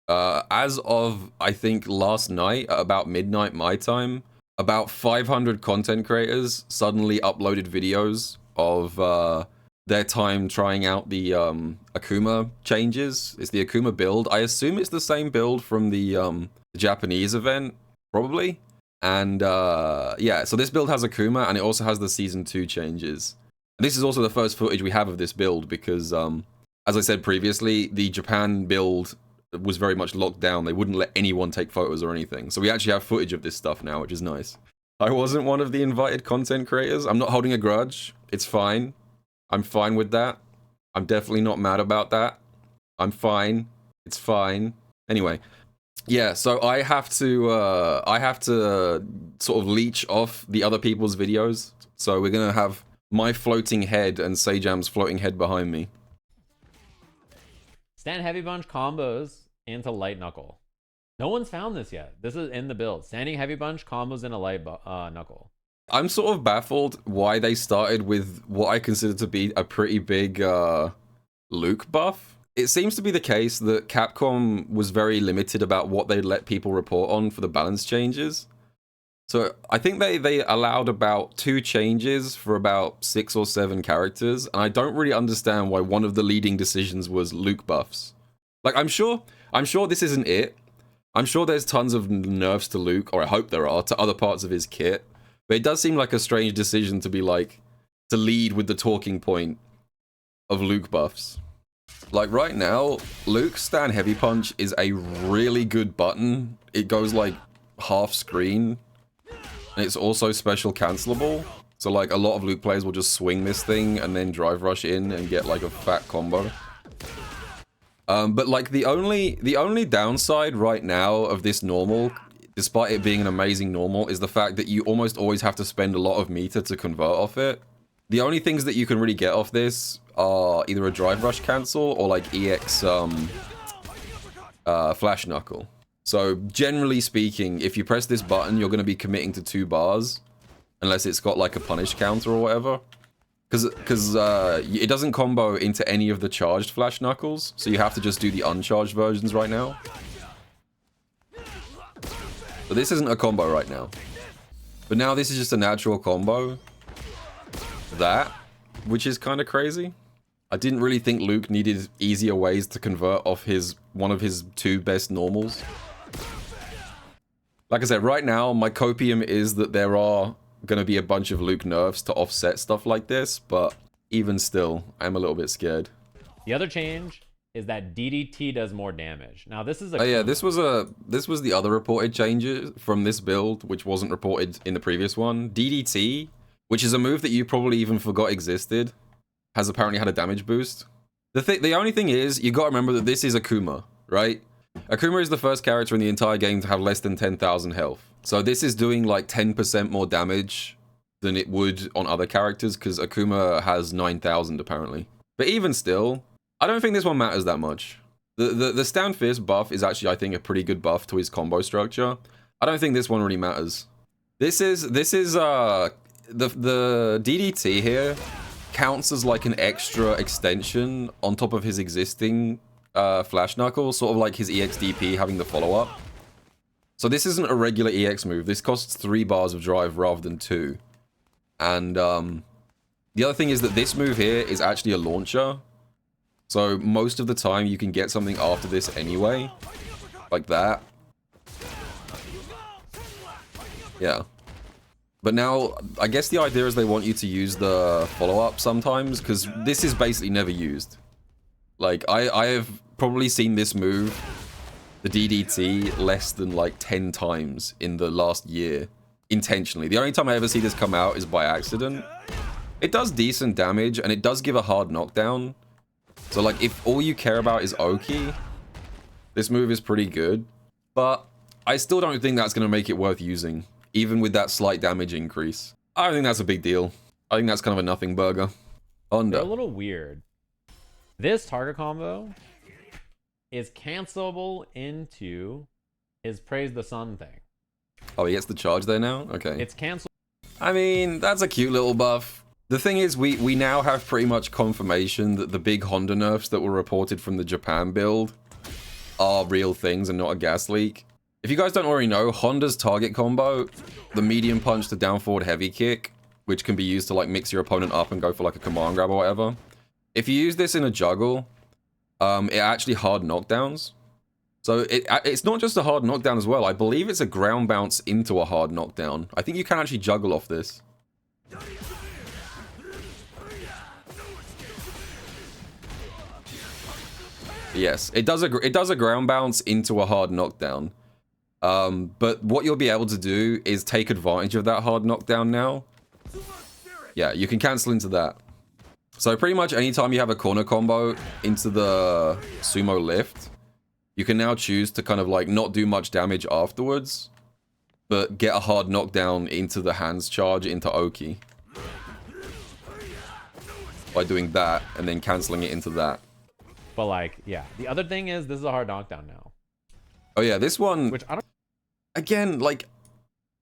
As of, I think, last night, at about midnight my time, about 500 content creators suddenly uploaded videos of their time trying out the Akuma changes. It's the Akuma build. I assume it's the same build from the Japanese event, probably. And yeah, so this build has Akuma, and it also has the Season 2 changes. And this is also the first footage we have of this build, because, as I said previously, the Japan build was very much locked down. They wouldn't let anyone take photos or anything. So we actually have footage of this stuff now, which is nice. I wasn't one of the invited content creators. I'm not holding a grudge. It's fine. I'm fine with that. I'm definitely not mad about that. I'm fine. It's fine. Anyway, yeah, so I have to sort of leech off the other people's videos. So we're gonna have my floating head and Sejam's floating head behind me. Stand heavy bunch combos into light knuckle. No one's found this yet. This is in the build. Standing heavy bunch combos in a light knuckle. I'm sort of baffled why they started with what I consider to be a pretty big Luke buff. It seems to be the case that Capcom was very limited about what they'd let people report on for the balance changes. So I think they allowed about 2 changes for about 6 or 7 characters, and I don't really understand why one of the leading decisions was Luke buffs. Like, I'm sure this isn't it. I'm sure there's tons of nerfs to Luke, or I hope there are, to other parts of his kit. But it does seem like a strange decision to be like, to lead with the talking point of Luke buffs. Like right now, Luke's Stand Heavy Punch is a really good button. It goes like half screen. And it's also special cancelable. So like a lot of Luke players will just swing this thing and then drive rush in and get like a fat combo. But like the only downside right now of this normal, despite it being an amazing normal, is the fact that you almost always have to spend a lot of meter to convert off it. The only things that you can really get off this are either a drive rush cancel or like EX flash knuckle. So generally speaking, if you press this button, you're going to be committing to 2 bars, unless it's got like a punish counter or whatever. Because it doesn't combo into any of the charged flash knuckles, so you have to just do the uncharged versions right now. So this isn't a combo right now. But now this is just a natural combo. That, which is kind of crazy. I didn't really think Luke needed easier ways to convert off one of his 2 best normals. Like I said, right now, my copium is that there are going to be a bunch of Luke nerfs to offset stuff like this, but even still, I'm a little bit scared. The other change is that DDT does more damage. Now this is a... Oh yeah, this was the other reported changes from this build, which wasn't reported in the previous one. DDT, which is a move that you probably even forgot existed, has apparently had a damage boost. The only thing is, you gotta remember that this is Akuma, right? Akuma is the first character in the entire game to have less than 10,000 health. So this is doing like 10% more damage than it would on other characters, because Akuma has 9,000 apparently. But even still, I don't think this one matters that much. The Stand Fierce buff is actually, I think, a pretty good buff to his combo structure. I don't think this one really matters. This is the DDT here counts as like an extra extension on top of his existing flash knuckle, sort of like his EXDP having the follow-up. So this isn't a regular EX move. This costs 3 bars of drive rather than 2. And the other thing is that this move here is actually a launcher. So most of the time you can get something after this anyway. Like that. Yeah. But now, I guess the idea is they want you to use the follow-up sometimes, because this is basically never used. Like, I have probably seen this move, the DDT, less than like 10 times in the last year, intentionally. The only time I ever see this come out is by accident. It does decent damage, and it does give a hard knockdown. So like, if all you care about is Oki, this move is pretty good. But I still don't think that's going to make it worth using, even with that slight damage increase. I don't think that's a big deal. I think that's kind of a nothing burger. They're a little weird. This target combo is cancelable into his Praise the Sun thing. Oh, he gets the charge there now? Okay. It's canceled. I mean, that's a cute little buff. The thing is, we now have pretty much confirmation that the big Honda nerfs that were reported from the Japan build are real things and not a gas leak. If you guys don't already know, Honda's target combo, the medium punch to down forward heavy kick, which can be used to like mix your opponent up and go for like a command grab or whatever. If you use this in a juggle, it actually hard knockdowns. So it's not just a hard knockdown as well. I believe it's a ground bounce into a hard knockdown. I think you can actually juggle off this. Yes, it does a ground bounce into a hard knockdown. But what you'll be able to do is take advantage of that hard knockdown now. Yeah, you can cancel into that. So pretty much anytime you have a corner combo into the sumo lift, you can now choose to kind of like not do much damage afterwards, but get a hard knockdown into the hands charge into Oki. By doing that and then canceling it into that. But like, yeah. The other thing is this is a hard knockdown now. Oh yeah, this one, which I don't... Again, like,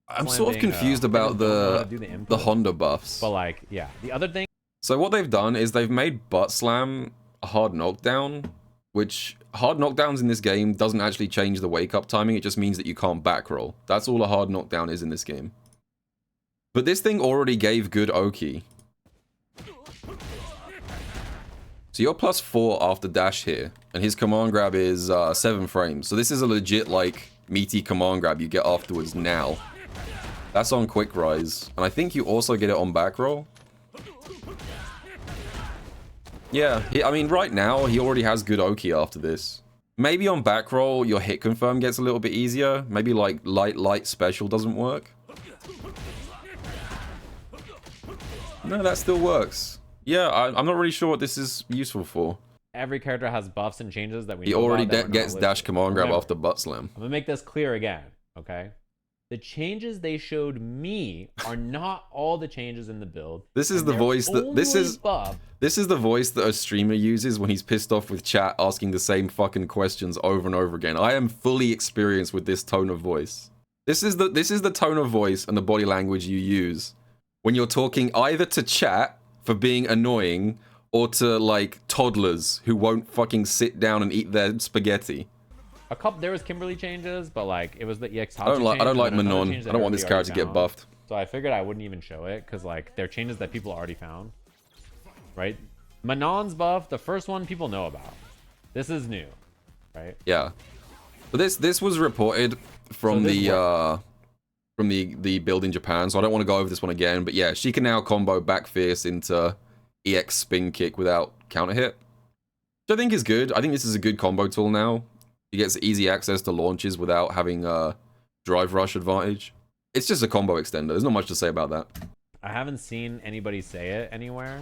I'm sort of confused about the Honda buffs. But like, yeah. The other thing... So what they've done is they've made butt slam a hard knockdown, which hard knockdowns in this game doesn't actually change the wake up timing. It just means that you can't back roll. That's all a hard knockdown is in this game. But this thing already gave good Oki. So you're +4 after dash here, and his command grab is 7 frames. So this is a legit, like, meaty command grab you get afterwards now. That's on quick rise. And I think you also get it on back roll. Yeah, I mean, right now, he already has good Oki after this. Maybe on back roll, your hit confirm gets a little bit easier. Maybe, like, light special doesn't work. No, that still works. Yeah, I'm not really sure what this is useful for. Every character has buffs and changes that we He know already about gets dash command grab after butt slam. I'm gonna make this clear again, okay? The changes they showed me are not all the changes in the build. This is the voice that this is the voice that a streamer uses when he's pissed off with chat asking the same fucking questions over and over again. I am fully experienced with this tone of voice. This is the tone of voice and the body language you use when you're talking either to chat for being annoying, or to, like, toddlers who won't fucking sit down and eat their spaghetti. There was Kimberly changes, but, like, it was the EX I don't like Manon. I don't want this character to get buffed. So I figured I wouldn't even show it, because, like, they're changes that people already found. Right? Manon's buff, the first one people know about. This is new. Right? Yeah. But this was reported from the build in Japan, so I don't want to go over this one again, but yeah, she can now combo back fierce into EX spin kick without counter hit, which I think is good. I think this is a good combo tool now. He gets easy access to launches without having a drive rush advantage. It's just a combo extender. There's not much to say about that. I haven't seen anybody say it anywhere.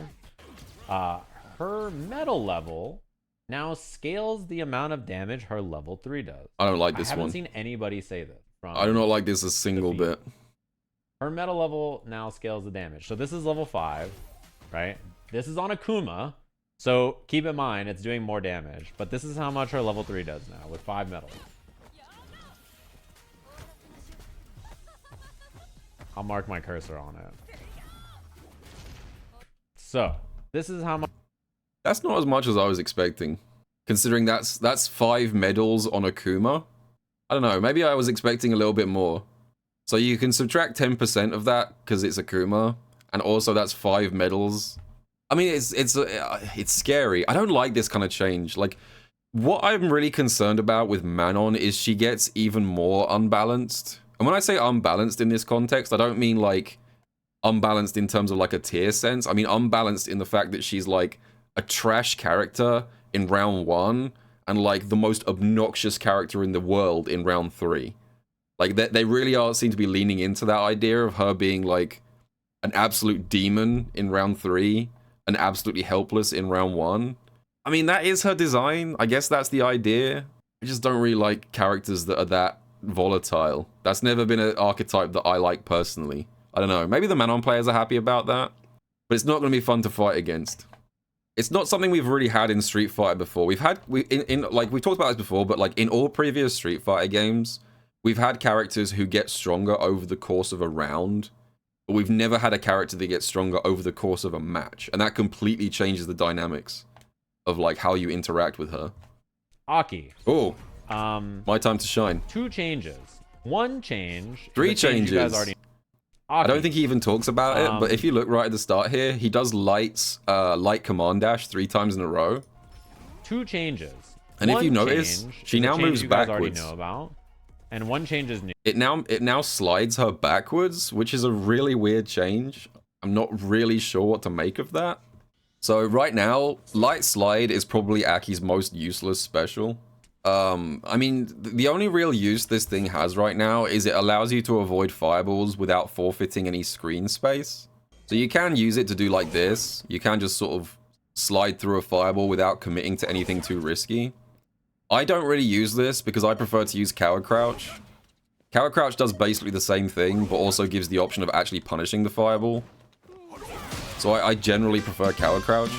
Her metal level now scales the amount of damage her level 3 does. I don't like this one. I haven't seen anybody say this. I do not like this a single bit. Her metal level now scales the damage. So this is level 5, right? This is on Akuma. So keep in mind, it's doing more damage. But this is how much her level 3 does now with 5 metal. I'll mark my cursor on it. So this is how much. That's not as much as I was expecting. Considering that's 5 medals on Akuma. I don't know, maybe I was expecting a little bit more. So you can subtract 10% of that because it's Akuma, and also that's 5 medals. I mean, it's scary. I don't like this kind of change. Like, what I'm really concerned about with Manon is she gets even more unbalanced. And when I say unbalanced in this context, I don't mean like unbalanced in terms of like a tier sense. I mean unbalanced in the fact that she's like a trash character in round 1 and like the most obnoxious character in the world in round 3. Like they really seem to be leaning into that idea of her being like an absolute demon in round 3 and absolutely helpless in round 1. I mean, that is her design. I guess that's the idea. I just don't really like characters that are that volatile. That's never been an archetype that I like personally. I don't know. Maybe the Manon players are happy about that, but it's not going to be fun to fight against. It's not something we've really had in Street Fighter before. We've talked about this before, but like in all previous Street Fighter games, we've had characters who get stronger over the course of a round, but we've never had a character that gets stronger over the course of a match, and that completely changes the dynamics of like how you interact with her. Aki. Oh, My time to shine. 2 changes. 1 change. 3 changes. You guys already... I don't think he even talks about it, but if you look right at the start here, he does light command dash 3 times in a row. 2 changes. And if you notice, she now moves backwards. Know about, and 1 change is new. It now slides her backwards, which is a really weird change. I'm not really sure what to make of that. So right now, light slide is probably Aki's most useless special. I mean, the only real use this thing has right now is it allows you to avoid fireballs without forfeiting any screen space. So you can use it to do like this. You can just sort of slide through a fireball without committing to anything too risky. I don't really use this because I prefer to use Coward Crouch. Coward Crouch does basically the same thing, but also gives the option of actually punishing the fireball. So I generally prefer Coward Crouch.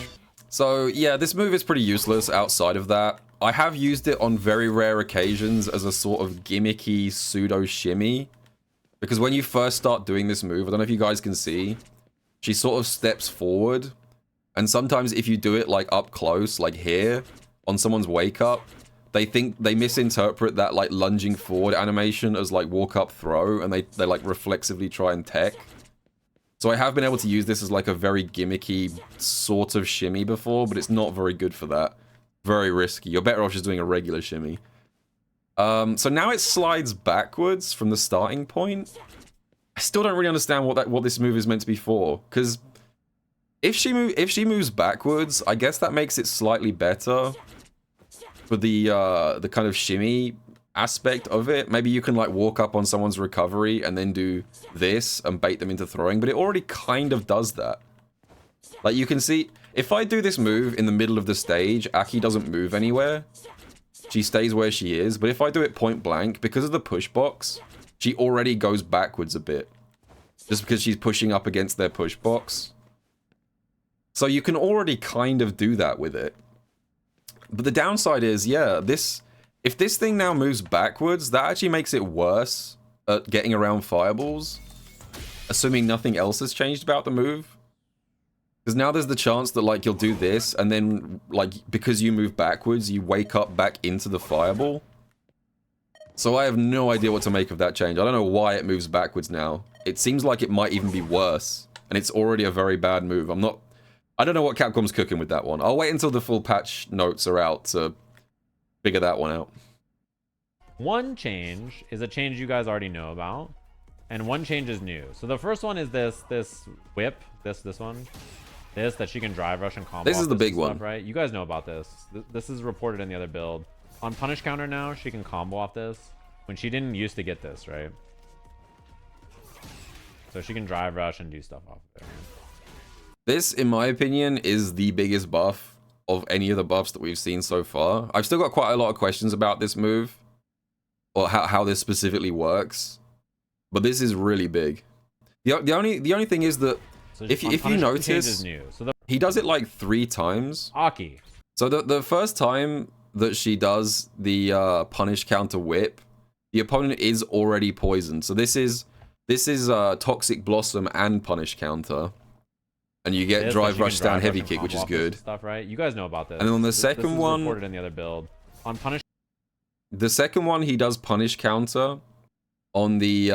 So yeah, this move is pretty useless outside of that. I have used it on very rare occasions as a sort of gimmicky pseudo shimmy. Because when you first start doing this move, I don't know if you guys can see, she sort of steps forward. And sometimes if you do it like up close, like here, on someone's wake up, they misinterpret that like lunging forward animation as like walk up throw, and they like reflexively try and tech. So I have been able to use this as like a very gimmicky sort of shimmy before, but it's not very good for that. Very risky. You're better off just doing a regular shimmy. So now it slides backwards from the starting point. I still don't really understand what this move is meant to be for, because if she moves backwards, I guess that makes it slightly better for the kind of shimmy aspect of it. Maybe you can like walk up on someone's recovery and then do this and bait them into throwing, but it already kind of does that. Like you can see, if I do this move in the middle of the stage, Aki doesn't move anywhere. She stays where she is, but if I do it point blank, because of the push box, she already goes backwards a bit. Just because she's pushing up against their push box. So you can already kind of do that with it. But the downside is, yeah, if this thing now moves backwards, that actually makes it worse at getting around fireballs. Assuming nothing else has changed about the move. Because now there's the chance that, like, you'll do this, and then, like, because you move backwards, you wake up back into the fireball. So I have no idea what to make of that change. I don't know why it moves backwards now. It seems like it might even be worse. And it's already a very bad move. I don't know what Capcom's cooking with that one. I'll wait until the full patch notes are out to figure that one out. 1 change is a change you guys already know about. And 1 change is new. So the first one is this whip. This one. This, that she can drive rush and combo. This is the big one, right? You guys know about this. This is reported in the other build. On punish counter now, she can combo off this. When she didn't used to get this, right? So she can drive rush and do stuff off of it. This, in my opinion, is the biggest buff of any of the buffs that we've seen so far. I've still got quite a lot of questions about this move. Or how this specifically works. But this is really big. The only thing is that so if you notice, so he does it like 3 times. Aki. So the first time that she does the punish counter whip, the opponent is already poisoned. So this is Toxic Blossom and punish counter, and you get drive rush down heavy kick, which is good. Stuff, right? You guys know about this. And then on the second one, reported in the other build. On punish. The second one, he does punish counter on the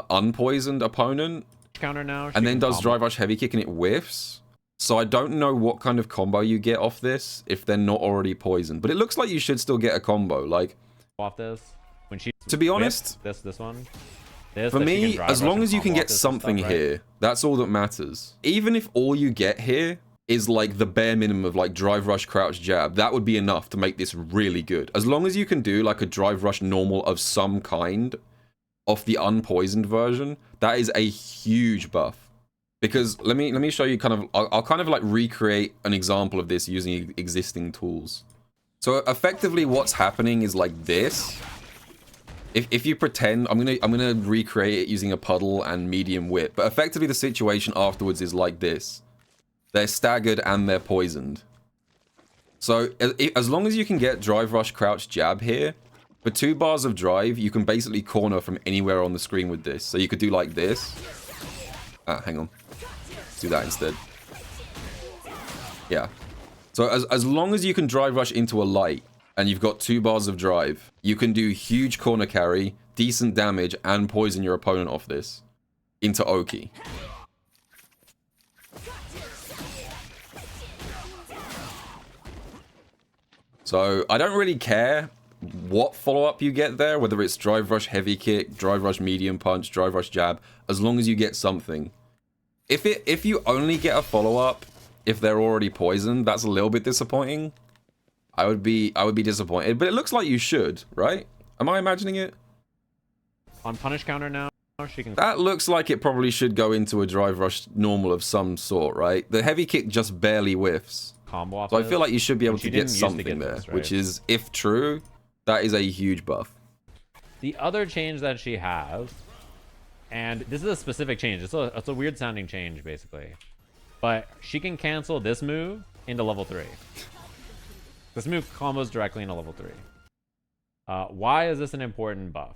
unpoisoned opponent. Counter now, and then does drive rush heavy kick and it whiffs. So I don't know what kind of combo you get off this if they're not already poisoned, but it looks like you should still get a combo. Like off this when she. To be honest, this one. For me, as long as you can get something here, that's all that matters. Even if all you get here is like the bare minimum of like drive rush crouch jab, that would be enough to make this really good. As long as you can do like a drive rush normal of some kind off the unpoisoned version, that is a huge buff. Because let me show you kind of, I'll kind of like recreate an example of this using existing tools. So effectively what's happening is like this. If you pretend, I'm gonna recreate it using a puddle and medium whip, but effectively the situation afterwards is like this. They're staggered and they're poisoned. So as long as you can get drive rush crouch jab here, for 2 bars of drive, you can basically corner from anywhere on the screen with this. So you could do like this. Hang on. Let's do that instead. Yeah. So as long as you can drive rush into a light, and you've got 2 bars of drive, you can do huge corner carry, decent damage, and poison your opponent off this into Oki. So I don't really care what follow-up you get there, whether it's drive rush heavy kick, drive rush medium punch, drive rush jab, as long as you get something. If you only get a follow-up if they're already poisoned, that's a little bit disappointing. I would be disappointed, but it looks like you should, right? Am I imagining it? On punish counter now, she can... That looks like it probably should go into a drive rush normal of some sort, right? The heavy kick just barely whiffs. Combo off so I feel like you should be able to get something there, this, right? which is, if true, that is a huge buff. The other change that she has, and this is a specific change. It's a weird sounding change, basically. But she can cancel this move into level 3. This move combos directly into level 3. Why is this an important buff?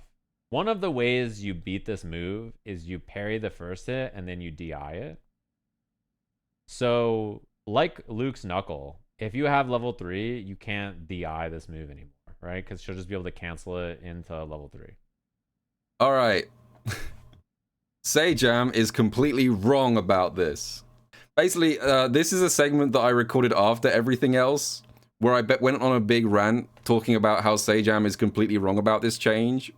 One of the ways you beat this move is you parry the first hit and then you DI it. So, like Luke's Knuckle, if you have level 3, you can't DI this move anymore, right? Because she'll just be able to cancel it into level 3. All right. Sajam is completely wrong about this. Basically, this is a segment that I recorded after everything else, where I went on a big rant talking about how Sajam is completely wrong about this change.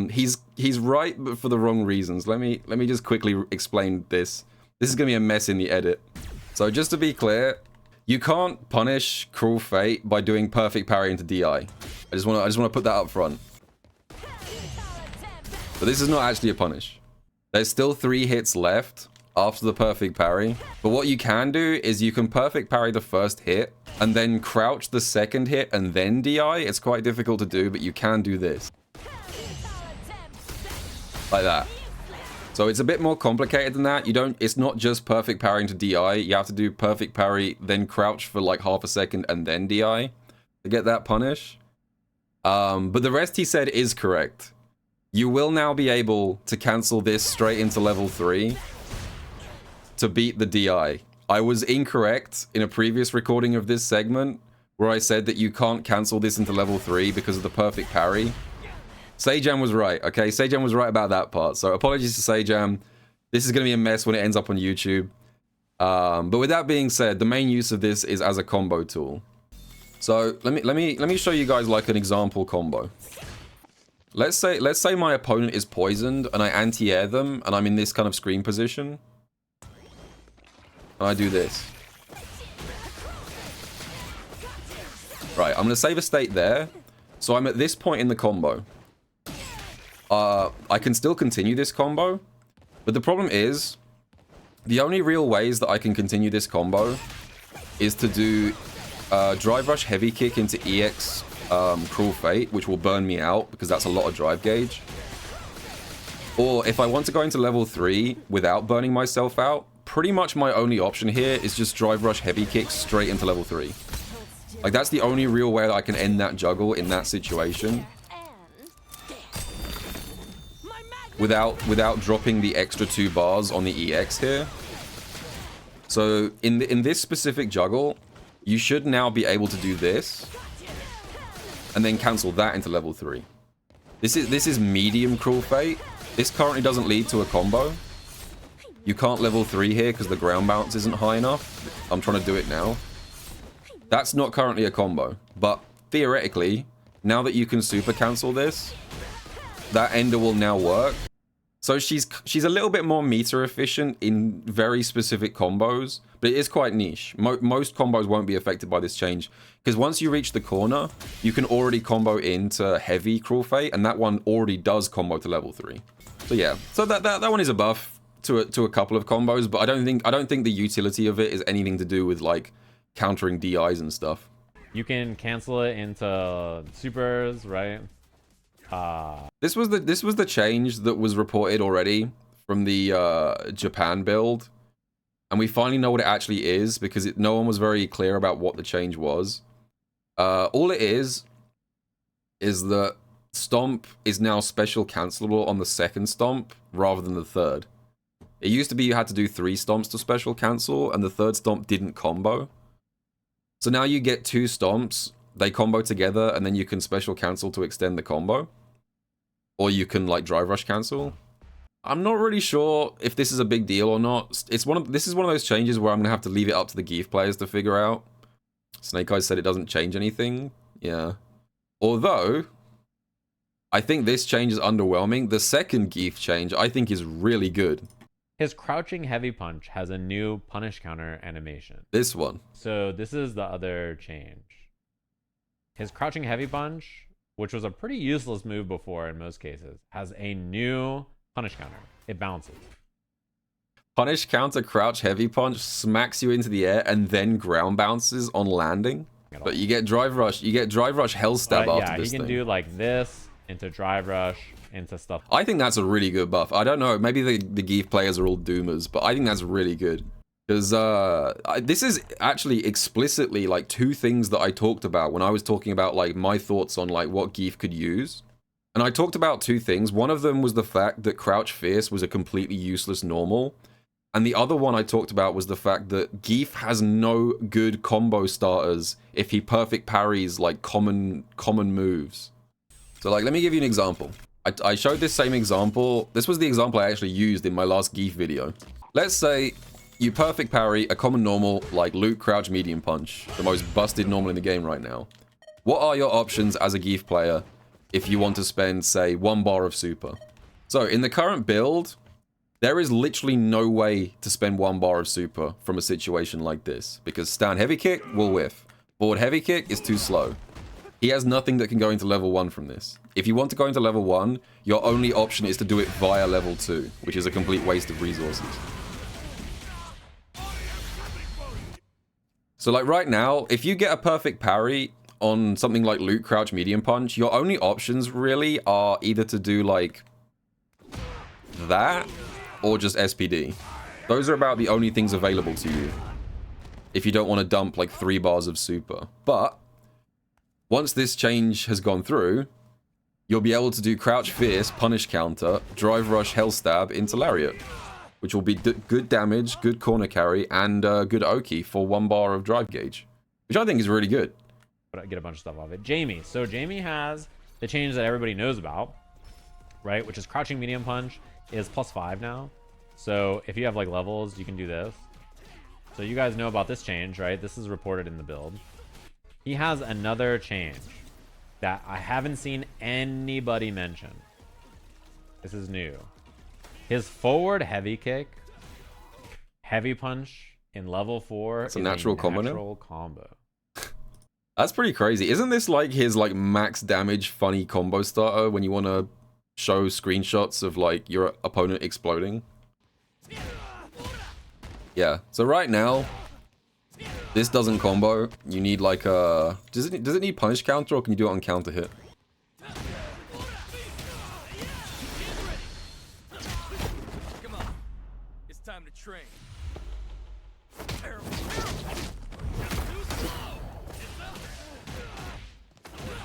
He's right, but for the wrong reasons. Let me just quickly explain this. This is gonna be a mess in the edit. So just to be clear, you can't punish Cruel Fate by doing perfect parry into DI. I just wanna put that up front. But this is not actually a punish. There's still 3 hits left after the perfect parry. But what you can do is you can perfect parry the first hit and then crouch the second hit and then DI. It's quite difficult to do, but you can do this. Like that. So it's a bit more complicated than that. It's not just perfect parrying to DI. You have to do perfect parry, then crouch for like half a second and then DI to get that punish. But the rest he said is correct. You will now be able to cancel this straight into level 3 to beat the DI. I was incorrect in a previous recording of this segment where I said that you can't cancel this into level 3 because of the perfect parry. Sajam was right, okay? Sajam was right about that part. So apologies to Sajam. This is going to be a mess when it ends up on YouTube. But with that being said, the main use of this is as a combo tool. So let me show you guys like an example combo. Let's say my opponent is poisoned and I anti-air them and I'm in this kind of screen position. And I do this. Right, I'm going to save a state there. So I'm at this point in the combo. I can still continue this combo, but the problem is, the only real ways that I can continue this combo is to do drive rush heavy kick into EX Cruel Fate, which will burn me out because that's a lot of drive gauge. Or if I want to go into level 3 without burning myself out, pretty much my only option here is just drive rush heavy kick straight into level 3. Like that's the only real way that I can end that juggle in that situation. Without dropping the extra 2 bars on the EX here. So in this specific juggle, you should now be able to do this and then cancel that into level 3. This is medium Cruel Fate. This currently doesn't lead to a combo. You can't level 3 here because the ground bounce isn't high enough. I'm trying to do it now. That's not currently a combo, but theoretically, now that you can super cancel this, that ender will now work. So she's a little bit more meter efficient in very specific combos, but it is quite niche. Most combos won't be affected by this change, because once you reach the corner, you can already combo into heavy Cruel Fate, and that one already does combo to level 3. So yeah, so that one is a buff to a couple of combos, but I don't think the utility of it is anything to do with like countering DIs and stuff. You can cancel it into supers, right? This was the change that was reported already from the Japan build, and we finally know what it actually is because no one was very clear about what the change was. All it is that Stomp is now special cancelable on the second Stomp rather than the third. It used to be you had to do 3 Stomps to special cancel, and the third Stomp didn't combo. So now you get 2 Stomps they combo together, and then you can special cancel to extend the combo. Or you can, like, drive rush cancel. I'm not really sure if this is a big deal or not. This is one of those changes where I'm going to have to leave it up to the Geef players to figure out. Snake Eyes said it doesn't change anything. Yeah. Although, I think this change is underwhelming. The second Geef change, I think, is really good. His crouching heavy punch has a new punish counter animation. This one. So this is the other change. His crouching heavy punch, which was a pretty useless move before in most cases, has a new punish counter. It bounces. Punish counter crouch heavy punch smacks you into the air and then ground bounces on landing. But you get drive rush. You get drive rush hell stab after yeah, this he can do like this into drive rush into stuff. I think that's a really good buff. I don't know. Maybe the Geef players are all doomers, but I think that's really good. Because this is actually explicitly like two things that I talked about when I was talking about like my thoughts on like what Geef could use. And I talked about two things. One of them was the fact that Crouch Fierce was a completely useless normal. And the other one I talked about was the fact that Geef has no good combo starters if he perfect parries like common moves. So like, let me give you an example. I showed this same example. This was the example I actually used in my last Geef video. Let's say you perfect parry a common normal like Luke Crouch Medium Punch, the most busted normal in the game right now. What are your options as a Geef player if you want to spend, say, 1 bar of super? So in the current build, there is literally no way to spend 1 bar of super from a situation like this, because stand heavy kick will whiff. Forward heavy kick is too slow. He has nothing that can go into level 1 from this. If you want to go into level 1, your only option is to do it via level 2, which is a complete waste of resources. So like right now, if you get a perfect parry on something like Luke Crouch Medium Punch, your only options really are either to do like that or just SPD. Those are about the only things available to you if you don't want to dump like 3 bars of super. But once this change has gone through, you'll be able to do Crouch Fierce, Punish Counter, Drive Rush, Hell Stab into Lariat, which will be good damage, good corner carry, and good Oki for 1 bar of drive gauge, which I think is really good. But I get a bunch of stuff off it. Jamie. So Jamie has the change that everybody knows about, right? Which is crouching medium punch is +5 now. So if you have like levels, you can do this. So you guys know about this change, right? This is reported in the build. He has another change that I haven't seen anybody mention. This is new. His forward heavy kick, heavy punch in level 4 is a natural combo. That's pretty crazy. Isn't this like his like max damage funny combo starter when you want to show screenshots of like your opponent exploding? Yeah. So right now, this doesn't combo. You need like a... Does it need punish counter, or can you do it on counter hit? Come on. It's time to train.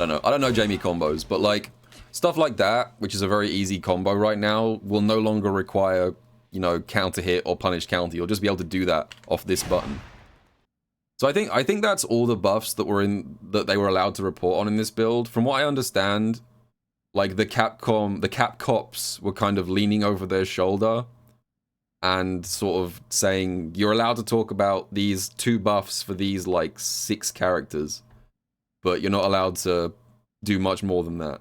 I don't know Jamie combos, but like stuff like that, which is a very easy combo right now, will no longer require, you know, counter hit or punish counter. You'll just be able to do that off this button. So I think that's all the buffs that they were allowed to report on in this build. From what I understand, like the Cap Cops were kind of leaning over their shoulder and sort of saying, you're allowed to talk about these 2 buffs for these like 6 characters, but you're not allowed to do much more than that.